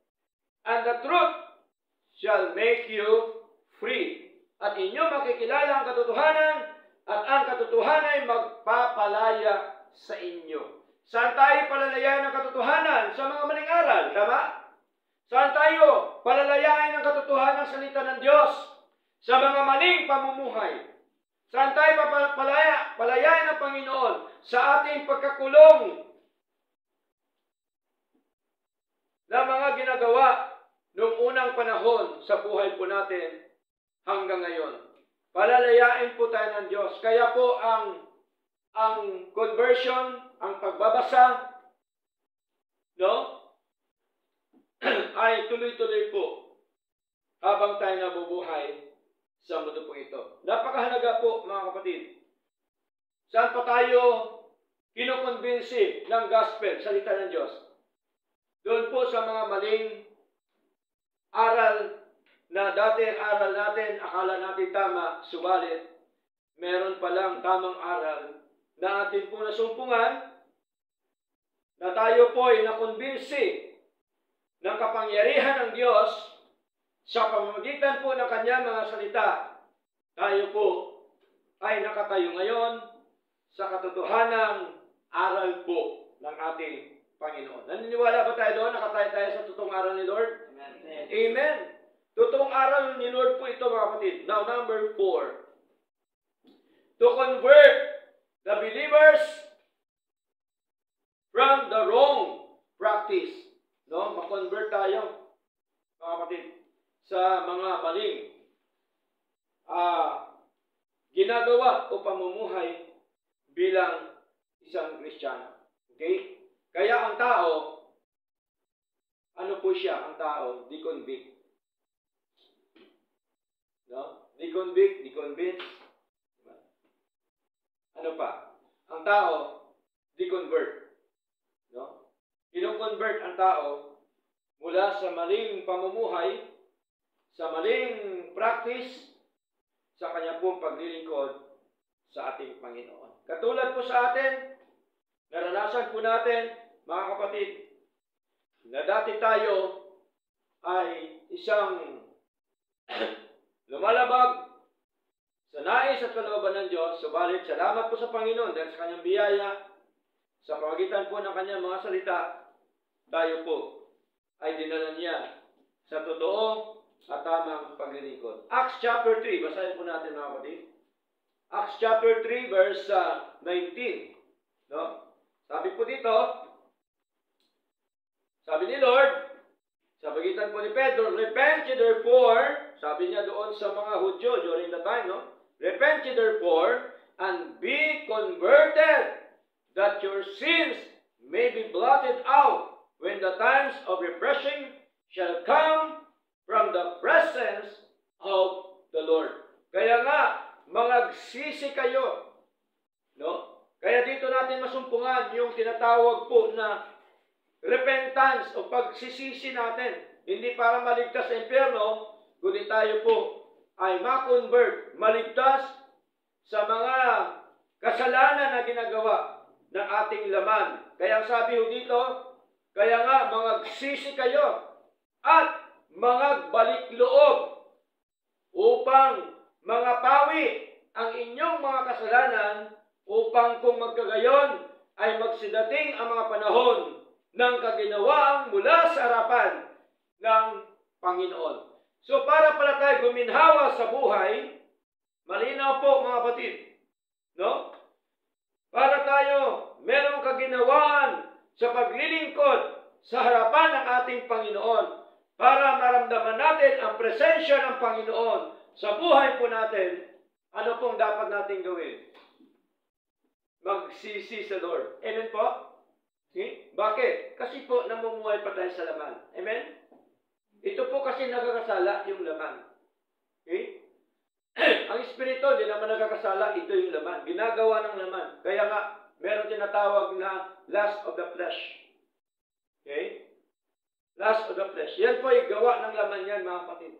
and the truth shall make you free. At inyo makikilala ang katotohanan, at ang katotohanan ay magpapalaya sa inyo. Saan tayo palalayan ng katotohanan? Sa mga maling aral, tama? Saan tayo? Palalayain ang katotohanan ng salita ng Diyos sa mga maling pamumuhay. Saan tayo palayain ng Panginoon? Sa ating pagkakulong na mga ginagawa noong unang panahon sa buhay po natin hanggang ngayon. Palalayain po tayo ng Diyos. Kaya po ang conversion, ang pagbabasa, no? ay tuloy-tuloy po habang tayo nabubuhay sa mundo po ito. Napakahalaga po, mga kapatid. Saan pa tayo kinukonbinsi ng gospel, salita ng Diyos? Doon po sa mga maling aral na dati ang aral natin, akala natin tama, subalit meron palang tamang aral na atin po nasumpungan na tayo po ay nakonbinsi ng kapangyarihan ng Diyos sa pamamagitan po ng kanyang mga salita. Tayo po ay nakatayo ngayon sa katotohanang aral po ng ating Panginoon. Naniniwala ba tayo doon? Nakatayo tayo sa totoong aral ni Lord? Amen. Amen. Totoong aral ni Lord po ito, mga kapatid. Now, number 4. To convert the believers from the wrong practice. No, ma-convert tayo, mga kapatid, sa mga maling ginagawa o pamumuhay bilang isang Kristiyano. Okay? Kaya ang tao, ano po siya? Ang tao, deconvict. No? Deconvict, deconvince. Ano pa? Ang tao, deconvert. No? Kino-convert ang tao mula sa maling pamumuhay, sa maling practice, sa kanya pong paglilingkod sa ating Panginoon. Katulad po sa atin, naranasan po natin, mga kapatid, na dati tayo ay isang lumalabag sa nais at kalooban ng Diyos, subalit salamat po sa Panginoon dahil sa kanyang biyaya, sa pamagitan po ng kanyang mga salita, tayo po ay dinala niya sa totoo at tamang paglilingkod. Acts chapter 3, basahin po natin, mga kapatid. Acts chapter 3 verse 19. No? Sabi po dito, sabi ni Lord, sa pagitan po ni Pedro, repent ye therefore, sabi niya doon sa mga Hudyo during the time, no? Repent ye therefore, and be converted, that your sins may be blotted out, when the times of refreshing shall come from the presence of the Lord. Kaya nga, magagsisi kayo. No? Kaya dito natin masumpungan yung tinatawag po na repentance o pagsisisi natin. Hindi para maligtas sa impyerno, kundi tayo po ay ma-convert, maligtas sa mga kasalanan na ginagawa ng ating laman. Kaya sabi ho dito, kaya nga magagsisi kayo at magagbalik loob upang mangapawi ang inyong mga kasalanan, upang kung magkagayon ay magsidating ang mga panahon ng kaginawaang mula sa harapan ng Panginoon. So para pala tayo guminhawa sa buhay, malinaw po, mga kapatid, no? Para tayo merong kaginawaan sa paglilingkod sa harapan ng ating Panginoon, para maramdaman natin ang presensya ng Panginoon sa buhay po natin, ano pong dapat natin gawin? Magsisi sa Lord. Amen po? Okay? Bakit? Kasi po namumuhay pa tayo sa laman. Amen? Ito po kasi nagkakasala yung laman. Okay? Ang Espiritu, hindi naman nagkakasala, ito yung laman. Ginagawa ng laman. Kaya nga, meron tinatawag na lust of the flesh. Okay? Lust of the flesh. Yan po ay gawa ng laman yan, mga kapatid.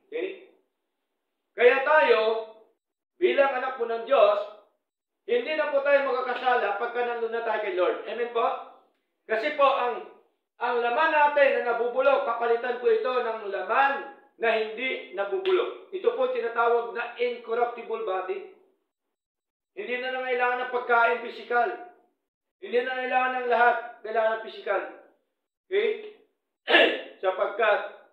Okay? Kaya tayo, bilang anak po ng Diyos, hindi na po tayo magkakasala pagka nandun na tayo kay Lord. Amen po? Kasi po, ang laman natin na nabubulok, kapalitan po ito ng laman na hindi nabubulok. Ito po tinatawag na incorruptible body. Hindi na nangailangan ng pagkain pisikal. Hindi na nangailangan ng lahat. Kailangan ng pisikal. Okay? sapagkat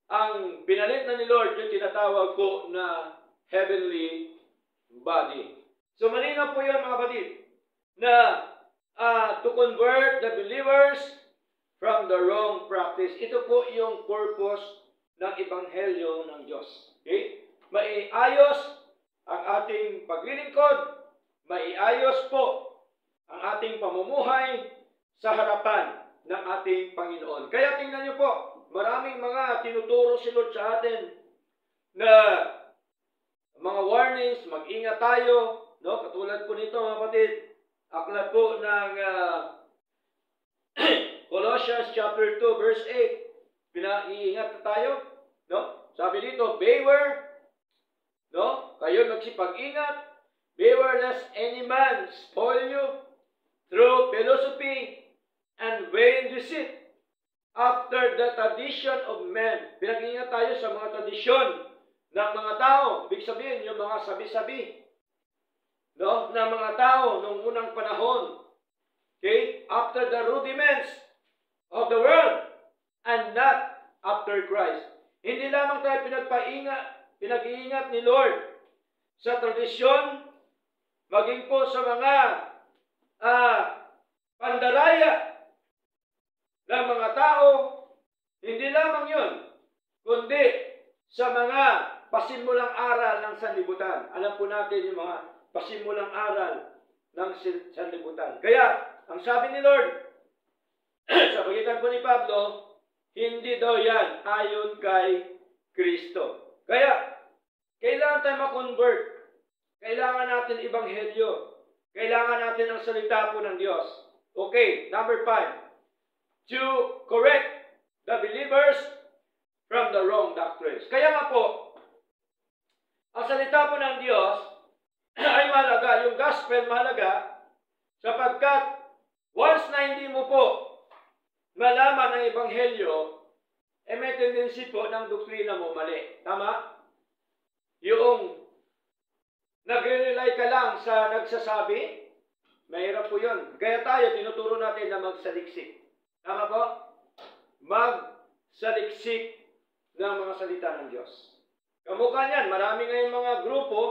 ang pinalit na ni Lord yung tinatawag ko na heavenly body. So malinaw po yun mga kapatid, na to convert the believers from the wrong practice. Ito po yung purpose ng Ebanghelyo ng Diyos. Okay? Maiayos ang ating paglilingkod, maiayos po ang ating pamumuhay sa harapan ng ating Panginoon. Kaya tingnan niyo po, maraming mga tinuturo si Lord sa atin na mga warnings, mag-ingat tayo, no? Katulad po nito mga kapatid, aklat po ng Colossians chapter 2 verse 8. Pinaiingat na tayo, no? Sabi dito, beware, no? Kayo magsipag-ingat, beware lest any man spoil you through philosophy and vain deceit, after the tradition of men. Pinag-ingat tayo sa mga tradisyon ng mga tao. Ibig sabihin, yung mga sabi-sabi, no, ng mga tao noong unang panahon. Okay? After the rudiments of the world and not after Christ. Hindi lamang tayo pinag-iingat ni Lord sa tradisyon, maging po sa mga pandaraya ng mga tao, hindi lamang yun, kundi sa mga pasimulang aral ng sanlibutan. Alam po natin yung mga pasimulang aral ng sanlibutan. Kaya, ang sabi ni Lord, sa pagitan po ni Pablo, hindi daw yan ayon kay Kristo. Kaya, kailangan tayo ma-convert. Kailangan natin Ebanghelyo. Kailangan natin ang salita po ng Diyos. Okay, number 5. To correct the believers from the wrong doctrines. Kaya nga po, ang salita po ng Diyos ay mahalaga, yung gospel mahalaga, sapagkat once na hindi mo po malaman ang Ebanghelyo, may tendency po ng doktrina mo mali. Tama? Yung nagre-rely ka lang sa nagsasabi, mahirap po yun. Kaya tayo, tinuturo natin na magsaliksik. Tama po? Magsaliksik ng mga salita ng Diyos. Kamukha niyan, marami ngayon mga grupo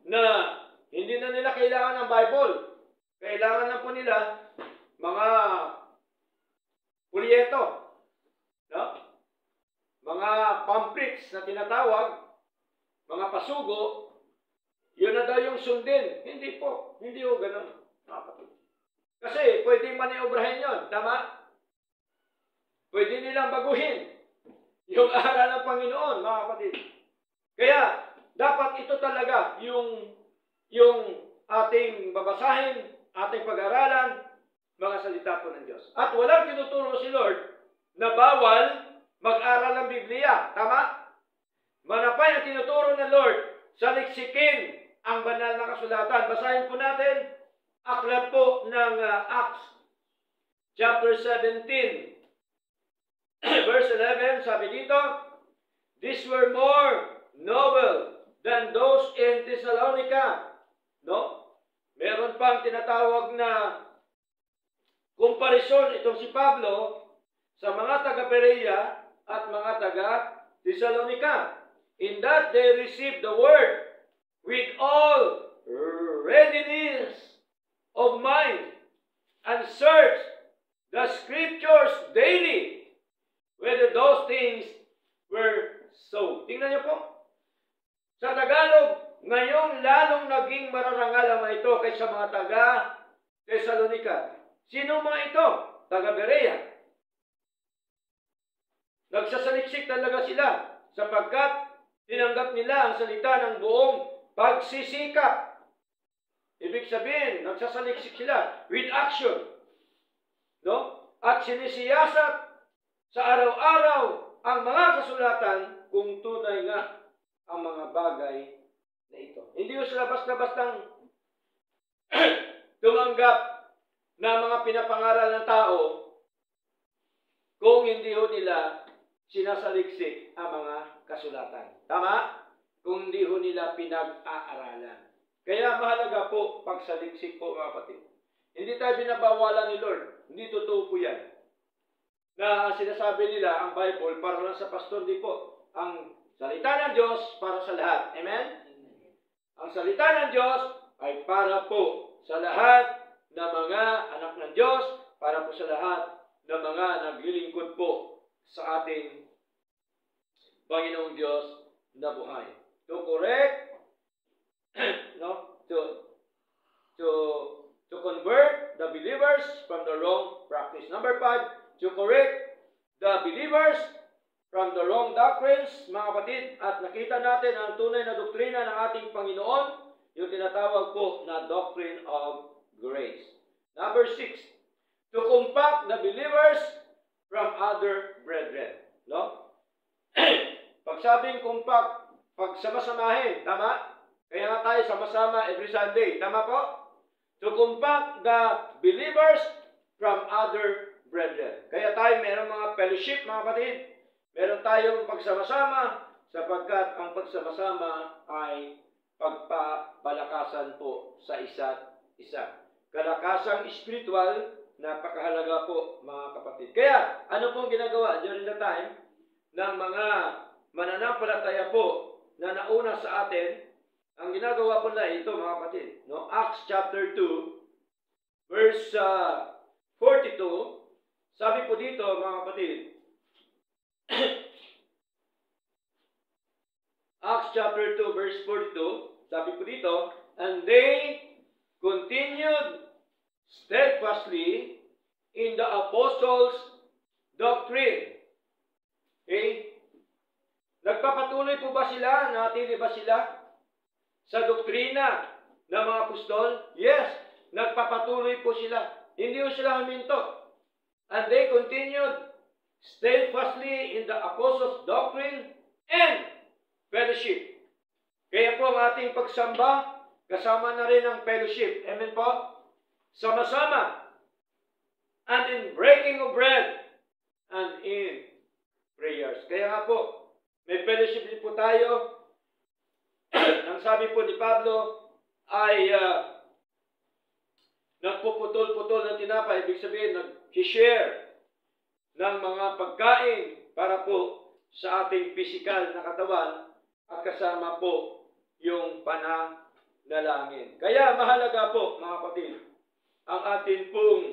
na hindi na nila kailangan ng Bible. Kailangan na po nila mga pulyeto, no? Mga pamphlets na tinatawag, mga pasugo, yun na daw yung sundin. Hindi po. Hindi po ganun. Kasi pwede maniobrahin yun. Tama? Pwede nilang baguhin yung aral ng Panginoon, mga kapatid. Kaya, dapat ito talaga yung ating babasahin, ating pag-aralan, mga salita po ng Diyos. At walang tinuturo si Lord na bawal mag-aral ng Biblia. Tama? Manapay ang tinuturo ng Lord, saliksikin ang banal na kasulatan. Basahin po natin, aklat po ng Acts, chapter 17, verse 11, sabi dito, these were more noble than those in Thessalonica. No? Meron pang tinatawag na komparison itong si Pablo sa mga taga-Berea at mga taga-Thessalonica. In that they received the word with all readiness of mind and searched the scriptures daily whether those things were so. Tingnan niyo po. Sa Tagalog, ngayong lalong naging mararangal ang mga ito kaysa mga taga-Thessalonica. Sino mga ito? Taga-Berea. Nagsasaliksik talaga sila sapagkat tinanggap nila ang salita ng buong pagsisikap. Ibig sabihin, nagsasaliksik sila with action. No? At sinisiyasat sa araw-araw ang mga kasulatan kung tunay nga ang mga bagay na ito. Hindi ko sila basta-bastang tumanggap na mga pinapangaral ng tao kung hindi ho nila sinasaliksik ang mga kasulatan. Tama? Kung hindi ho nila pinag-aaralan. Kaya mahalaga po pagsaliksik po mga kapatid. Hindi tayo binabawalan ni Lord. Hindi totoo po yan. na sinasabi nila ang Bible para lang sa pastor, di po. Ang salita ng Diyos para sa lahat. Amen? Ang salita ng Diyos ay para po sa lahat ng mga anak ng Diyos, para po sa lahat ng mga naglilingkod po sa ating Panginoong Diyos na buhay. To correct, no? To convert the believers from the wrong practice. Number 5, to correct the believers from the wrong doctrines, mga kapatid. At nakita natin ang tunay na doktrina ng ating Panginoon, yung tinatawag po na doctrine of grace. Number 6, to compact the believers from other brethren. No? Pag sabing compact, pagsama-samahin, tama? Kaya nga tayo sama-sama every Sunday, tama po? To compact the believers from other brethren. Kaya tayo mayroong mga fellowship, mga kapatid. Meron tayong pagsama-sama sapagkat ang pagsama-sama ay pagpapalakasan po sa isa't isa. Kalakasang spiritual, napakahalaga po, mga kapatid. Kaya, ano pong ginagawa during the time ng mga mananampalataya po na nauna sa atin? Ang ginagawa po na ito, mga kapatid. No? Acts chapter 2, verse 42, sabi po dito, mga kapatid, Acts chapter 2, verse 42, sabi po dito, and they continued steadfastly in the apostles' doctrine. Okay? Nagpapatuloy po ba sila? Natili ba sila sa doktrina ng mga apostol? Yes, nagpapatuloy po sila. Hindi po sila huminto. And they continued steadfastly in the apostles' doctrine and fellowship. Kaya po ang ating pagsamba, kasama na rin ang fellowship. Amen po? Sama-sama. And in breaking of bread and in prayers. Kaya nga po, may fellowship din po tayo. Ang sabi po ni Pablo ay nagpuputol-putol ng tinapay. Ibig sabihin, nag-share ng mga pagkain para po sa ating physical na katawan at kasama po yung pananalangin. Kaya mahalaga po, mga kapatid, ang atin pong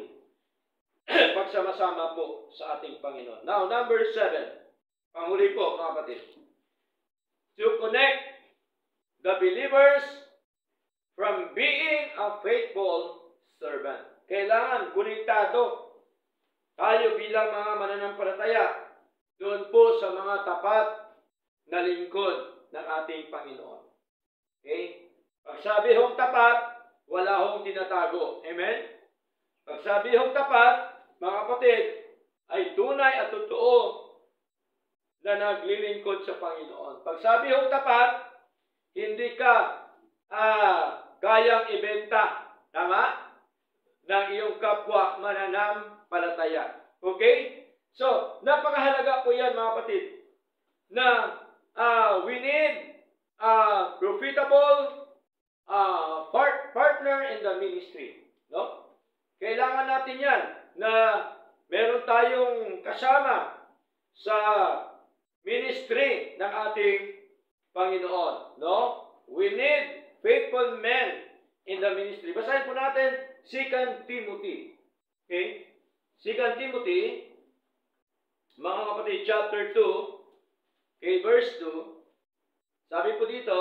pagsama-sama po sa ating Panginoon. Now, number 7. Panghuli po, mga kapatid. To connect the believers from being a faithful servant. Kailangan konektado tayo bilang mga mananampalataya doon po sa mga tapat na lingkod ng ating Panginoon. Okay? Pag sabi hong tapat, wala hong tinatago. Amen? Pag sabi hong tapat, mga kapatid, ay tunay at totoo na naglilingkod sa Panginoon. Pag sabi hong tapat, hindi ka kayang ibenta, tama? Ng iyong kapwa mananampalataya. Okay? So, napakahalaga po yan, mga kapatid, na we need a profitable partner in the ministry. No? Kailangan natin yan na meron tayong kasama sa ministry ng ating Panginoon. No? We need faithful men in the ministry. Basahin po natin 2 Timothy. Okay? 2 Timothy, mga kapatid, chapter 2, okay, verse 2. Sabi po dito,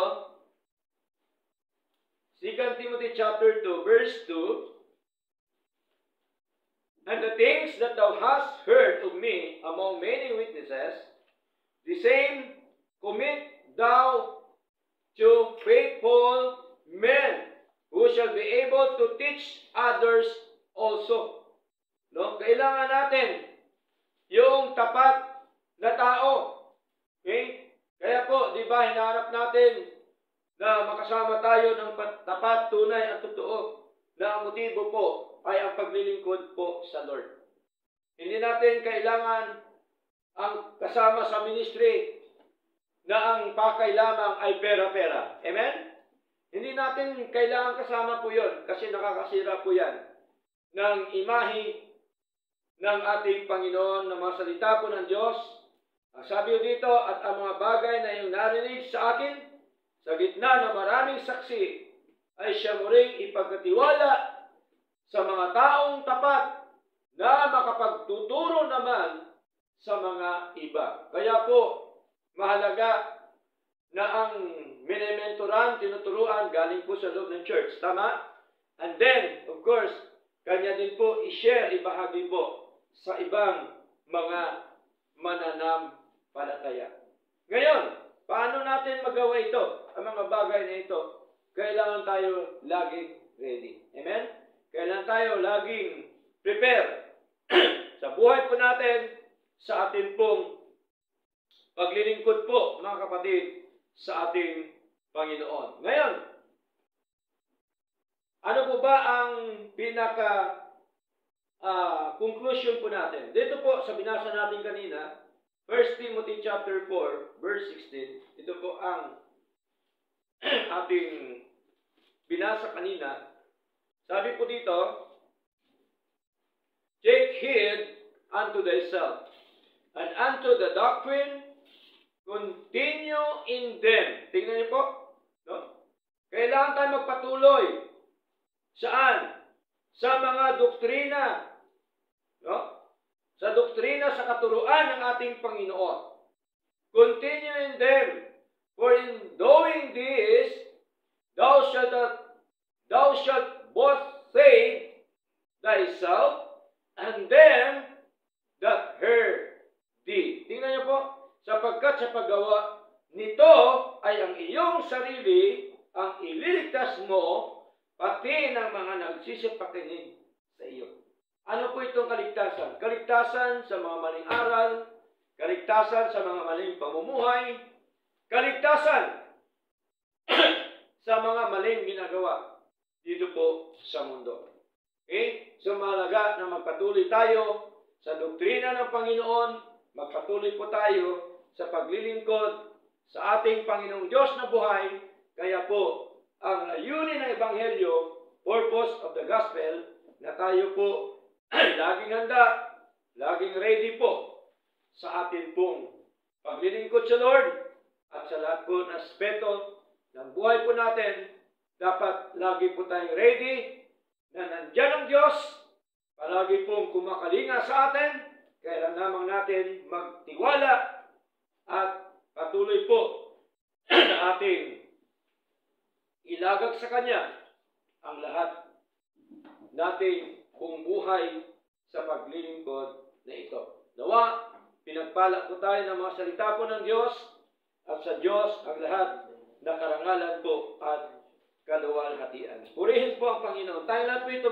2 Timothy chapter 2, verse 2, and the things that thou hast heard of me among many witnesses, the same commit thou to faithful men who shall be able to teach others also. No? Kailangan natin yung tapat na tao. Okay? Kaya po, di ba, hinahanap natin na makasama tayo ng tapat, tunay at totoo na ang motibo po ay ang paglilingkod po sa Lord. Hindi natin kailangan ang kasama sa ministry na ang pakay lamang ay pera-pera. Amen? Hindi natin kailangan kasama po yon kasi nakakasira po yan ng imahe ng ating Panginoon na mga salita po ng Diyos. Ang sabi dito, at ang mga bagay na iyong narinig sa akin, sa gitna ng maraming saksi, ay siya mo ring ipagkatiwala sa mga taong tapat na makapagtuturo naman sa mga iba. Kaya po, mahalaga na ang minementoran, tinuturuan, galing po sa loob ng church. Tama? And then, of course, kanya din po i-share, ibahagi po sa ibang mga mananampalataya. Ngayon, paano natin magawa ito? Ang mga bagay na ito, kailangan tayo laging ready. Amen? Kailangan tayo laging prepare sa buhay po natin, sa ating pong paglilingkod po, mga kapatid, sa ating Panginoon. Ngayon, ano po ba ang conclusion po natin? Dito po sa binasa natin kanina, 1 Timothy chapter 4, verse 16. Ito po ang ating binasa kanina. Sabi po dito, take heed unto thyself, and unto the doctrine, continue in them. Tingnan niyo po. No? Kailangan tayo magpatuloy. Saan? Sa mga doktrina. No? Sa doktrina, sa katuruan ng ating Panginoon. Continue in them. For in doing this, thou shalt both save thyself and them that hear thee. Tingnan niyo po. Sapagkat sa paggawa nito ay ang iyong sarili ang ililigtas mo, pati ng mga nagsisipakinig sa iyo. Ano po itong kaligtasan? Kaligtasan sa mga maling aral, kaligtasan sa mga maling pamumuhay, kaligtasan sa mga maling ginagawa dito po sa mundo. Okay? So mahalaga na magpatuloy tayo sa doktrina ng Panginoon, magpatuloy po tayo sa paglilingkod sa ating Panginoong Diyos na buhay. Kaya po, ang layunin ng Ebanghelyo, purpose of the gospel, na tayo po ay laging handa, laging ready po sa ating pong paglilingkod sa Lord at sa lahat po ng aspeto ng buhay po natin. Dapat lagi po tayong ready na nandiyan ang Diyos, palagi pong kumakalinga sa atin. Kailan lamang natin magtiwala at patuloy po na ating ilagak sa Kanya ang lahat nating kung buhay sa paglilingkod na ito. Nawa, pinagpala po tayo ng mga salita po ng Diyos at sa Diyos ang lahat na karangalan po at kaluwalhatian. Purihin po ang Panginoon. Tayo lahat po ito